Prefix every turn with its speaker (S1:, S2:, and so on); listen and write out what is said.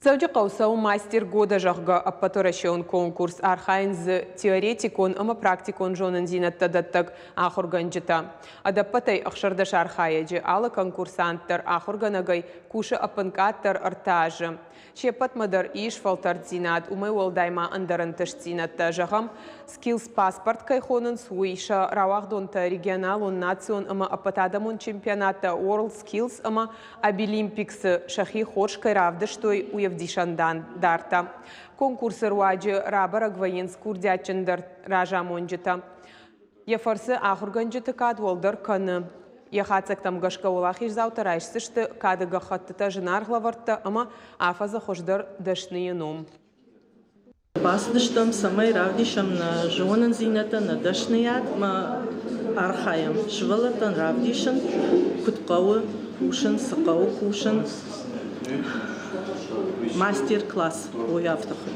S1: Завжди қаусау мастер года жағға аппаторашион конкурс архайнзы теоретикон ама практикон жонын зинаттадаттық ақырған жыта. Адаппатай ақшырдаш архайыжы алы конкурсанттар ақырганагай кушы апынкаттар ыртажы. Чепатмадар иш фалтар зинат умай олдайма андарантыш зинатта жағам скилс паспорт кайхонын суиша равахдонта регионалун национ ама апатадамун чемпионата World Skills ама Обилимпикс шахи хош кайравдыштой уявдишандан дарта. Конкурсы руаджы рабараг военс курдячындар ражамонжыта. Ефарсы ахурганжыты кадволдар каны. Яхацактам гашка улахиш заутарайшсышты кадыга хаттыта жынарглаварта ама афаза хождар дашные ном.
S2: Басдыштам самай равдишам на жонын зината на дашният ма архаям. Швалатан равдишан куткавы кушан, сақавы кушан. Мастер-класс уявтахы.